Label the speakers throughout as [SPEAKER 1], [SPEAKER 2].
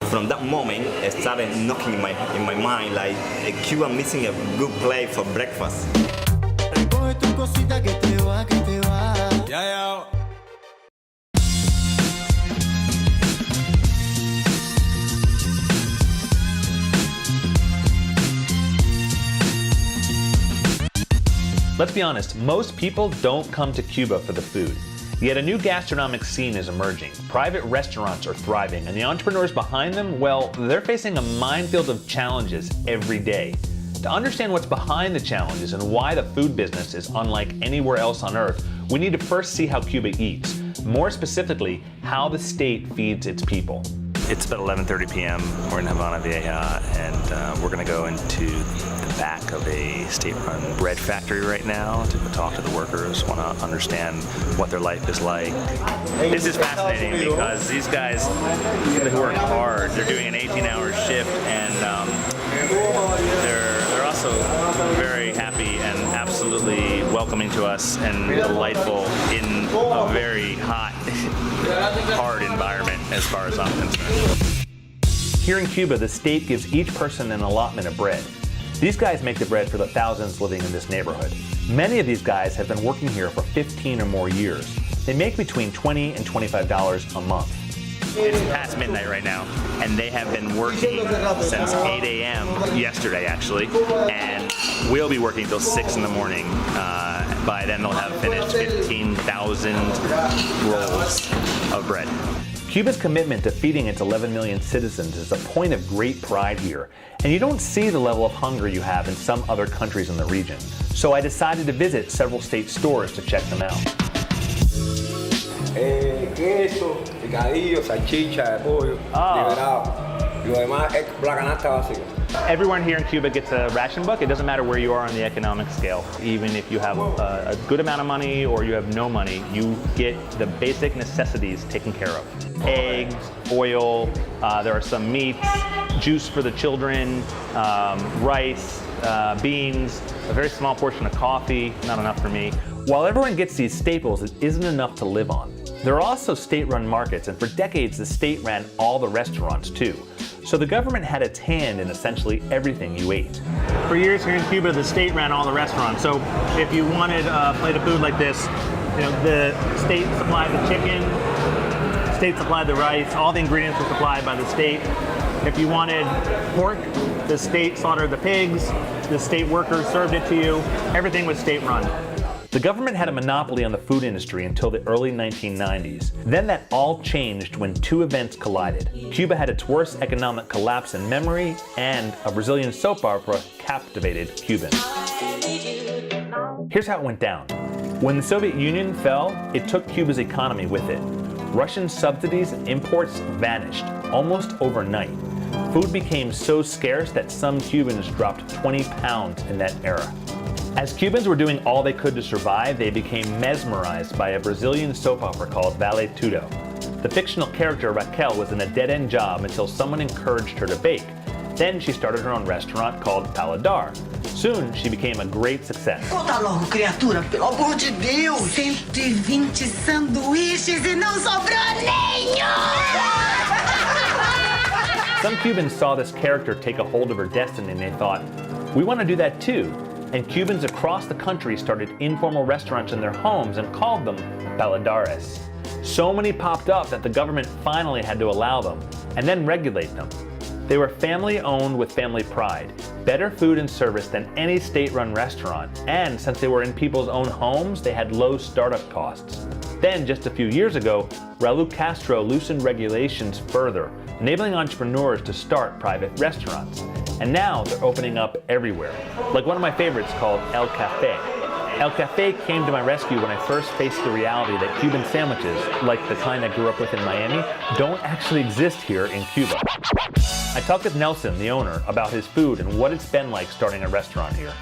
[SPEAKER 1] From that moment, it started knocking in my mind like Cuba missing a good plate for breakfast.
[SPEAKER 2] Let's be honest, most people don't come to Cuba for the food. Yet a new gastronomic scene is emerging. Private restaurants are thriving, and the entrepreneurs behind them, well, they're facing a minefield of challenges every day. To understand what's behind the challenges and why the food business is unlike anywhere else on earth, we need to first see how Cuba eats. More specifically, how the state feeds its people.
[SPEAKER 3] It's about 11:30 p.m. We're in Havana Vieja, and we're going to go into the back of a state-run bread factory right now to talk to the workers, want to understand what their life is like. This is fascinating because these guys who work hard, they're doing an 18-hour shift, and they're also very happy and absolutely welcoming to us and delightful in a very hot, hard environment as far as I'm concerned.
[SPEAKER 2] Here in Cuba, the state gives each person an allotment of bread. These guys make the bread for the thousands living in this neighborhood. Many of these guys have been working here for 15 or more years. They make between $20 and $25 a month.
[SPEAKER 3] It's past midnight right now, and they have been working since 8 a.m. yesterday, actually, and we'll be working till 6 in the morning. By then, they'll have finished 15,000 rolls of bread.
[SPEAKER 2] Cuba's commitment to feeding its 11 million citizens is a point of great pride here, and you don't see the level of hunger you have in some other countries in the region. So I decided to visit several state stores to check them out.
[SPEAKER 4] Queso, picadillo, salchicha de pollo, liberado. Y lo demás es la canasta básica.
[SPEAKER 3] Everyone here in Cuba gets a ration book. It doesn't matter where you are on the economic scale. Even if you have a good amount of money or you have no money, you get the basic necessities taken care of. Eggs, oil, there are some meats, juice for the children, rice, beans, a very small portion of coffee, not enough for me.
[SPEAKER 2] While everyone gets these staples, it isn't enough to live on. There are also state-run markets, and for decades the state ran all the restaurants too. So the government had its hand in essentially everything you ate.
[SPEAKER 3] For years here in Cuba, the state ran all the restaurants. So if you wanted a plate of food like this, you know, the state supplied the chicken, the state supplied the rice, all the ingredients were supplied by the state. If you wanted pork, the state slaughtered the pigs, the state workers served it to you, everything was state-run.
[SPEAKER 2] The government had a monopoly on the food industry until the early 1990s. Then that all changed when two events collided. Cuba had its worst economic collapse in memory, and a Brazilian soap opera captivated Cubans. Here's how it went down. When the Soviet Union fell, it took Cuba's economy with it. Russian subsidies and imports vanished almost overnight. Food became so scarce that some Cubans dropped 20 pounds in that era. As Cubans were doing all they could to survive, they became mesmerized by a Brazilian soap opera called Vale Tudo. The fictional character Raquel was in a dead-end job until someone encouraged her to bake. Then she started her own restaurant called Paladar. Soon, she became a great success.
[SPEAKER 5] Conta logo, criatura, pelo amor de Deus! 120 sanduíches e não sobrou nenhum!
[SPEAKER 2] Some Cubans saw this character take a hold of her destiny and they thought, we want to do that too. And Cubans across the country started informal restaurants in their homes and called them paladares. So many popped up that the government finally had to allow them and then regulate them. They were family-owned with family pride, better food and service than any state-run restaurant, and since they were in people's own homes, they had low startup costs. Then, just a few years ago, Raul Castro loosened regulations further, enabling entrepreneurs to start private restaurants. And now they're opening up everywhere, like one of my favorites called El Café. El Café came to my rescue when I first faced the reality that Cuban sandwiches, like the kind I grew up with in Miami, don't actually exist here in Cuba. I talked with Nelson, the owner, about his food and what it's been like starting a restaurant here.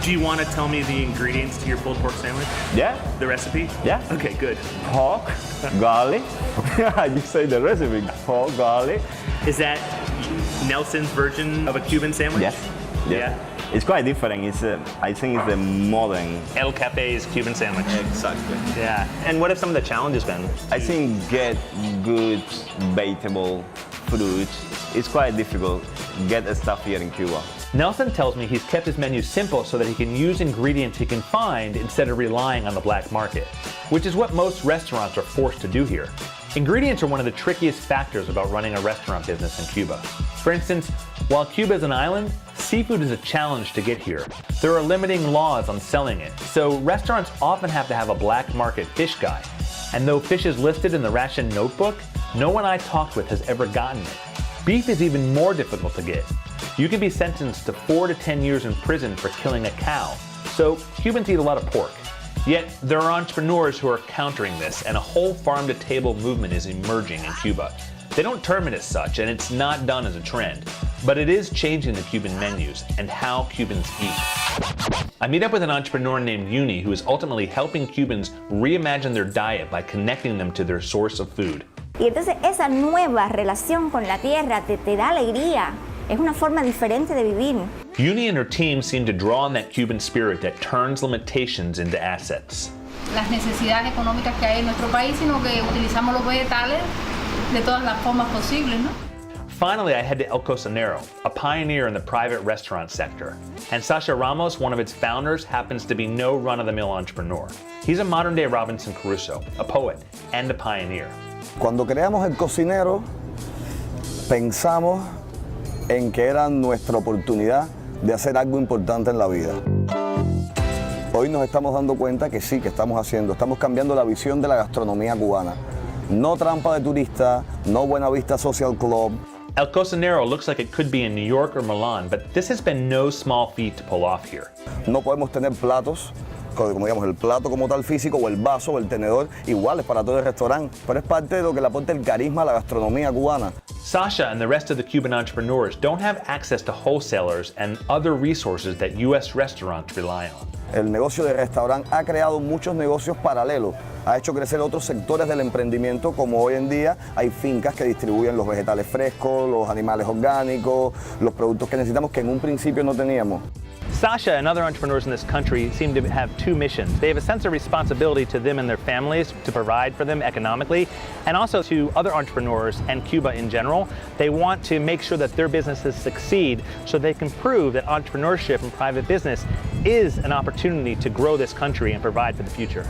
[SPEAKER 3] Do you want to tell me the ingredients to your pulled pork sandwich?
[SPEAKER 6] Yeah.
[SPEAKER 3] The recipe?
[SPEAKER 6] Yeah.
[SPEAKER 3] Okay, good.
[SPEAKER 6] Pork, garlic. You say the recipe. Pork, garlic.
[SPEAKER 3] Is that Nelson's version of a Cuban sandwich?
[SPEAKER 6] Yes.
[SPEAKER 3] Yeah.
[SPEAKER 6] It's quite different. It's I think it's a modern.
[SPEAKER 3] El Café's Cuban sandwich.
[SPEAKER 6] Exactly.
[SPEAKER 3] Yeah. And what have some of the challenges been?
[SPEAKER 6] I think get good vegetable fruit, it's quite difficult to get stuff here in Cuba.
[SPEAKER 2] Nelson tells me he's kept his menu simple so that he can use ingredients he can find instead of relying on the black market, which is what most restaurants are forced to do here. Ingredients are one of the trickiest factors about running a restaurant business in Cuba. For instance, while Cuba is an island, seafood is a challenge to get here. There are limiting laws on selling it, so restaurants often have to have a black market fish guy. And though fish is listed in the ration notebook, no one I talked with has ever gotten it. Beef is even more difficult to get. You can be sentenced to 4 to 10 years in prison for killing a cow, so Cubans eat a lot of pork. Yet, there are entrepreneurs who are countering this, and a whole farm-to-table movement is emerging in Cuba. They don't term it as such, and it's not done as a trend, but it is changing the Cuban menus and how Cubans eat. I meet up with an entrepreneur named Uni who is ultimately helping Cubans reimagine their diet by connecting them to their source of food.
[SPEAKER 7] Y entonces esa nueva relación con la tierra te da alegría. Es una forma diferente de vivir.
[SPEAKER 2] Uni and her team seem to draw on that Cuban spirit that turns limitations into assets.
[SPEAKER 8] Las necesidades económicas que hay en nuestro país, sino que utilizamos los vegetales de todas las formas posibles, ¿no?
[SPEAKER 2] Finally, I head to El Cocinero, a pioneer in the private restaurant sector. And Sasha Ramos, one of its founders, happens to be no run-of-the-mill entrepreneur. He's a modern-day Robinson Crusoe, a poet and a pioneer.
[SPEAKER 9] Cuando creamos El Cocinero, pensamos en que era nuestra oportunidad de hacer algo importante en la vida. Hoy nos estamos dando cuenta que sí, que estamos cambiando la visión de la gastronomía cubana. No trampa de turista, no Buena Vista Social Club.
[SPEAKER 2] El Cocinero looks like it could be in New York or Milan, but this has been no small feat to pull off here.
[SPEAKER 9] No podemos tener platos, como digamos el plato como tal físico, o el vaso, o el tenedor, iguales para todo el restaurante, pero es parte de lo que le aporta el carisma a la gastronomía cubana.
[SPEAKER 2] Sasha and the rest of the Cuban entrepreneurs don't have access to wholesalers and other resources that U.S. restaurants rely on.
[SPEAKER 9] El negocio de restaurante ha creado muchos negocios paralelos, ha hecho crecer otros sectores del emprendimiento, como hoy en día hay fincas que distribuyen los vegetales frescos, los animales orgánicos, los productos que necesitamos que en un principio no teníamos.
[SPEAKER 3] Sasha and other entrepreneurs in this country seem to have two missions. They have a sense of responsibility to them and their families to provide for them economically, and also to other entrepreneurs and Cuba in general. They want to make sure that their businesses succeed so they can prove that entrepreneurship and private business is an opportunity to grow this country and provide for the future.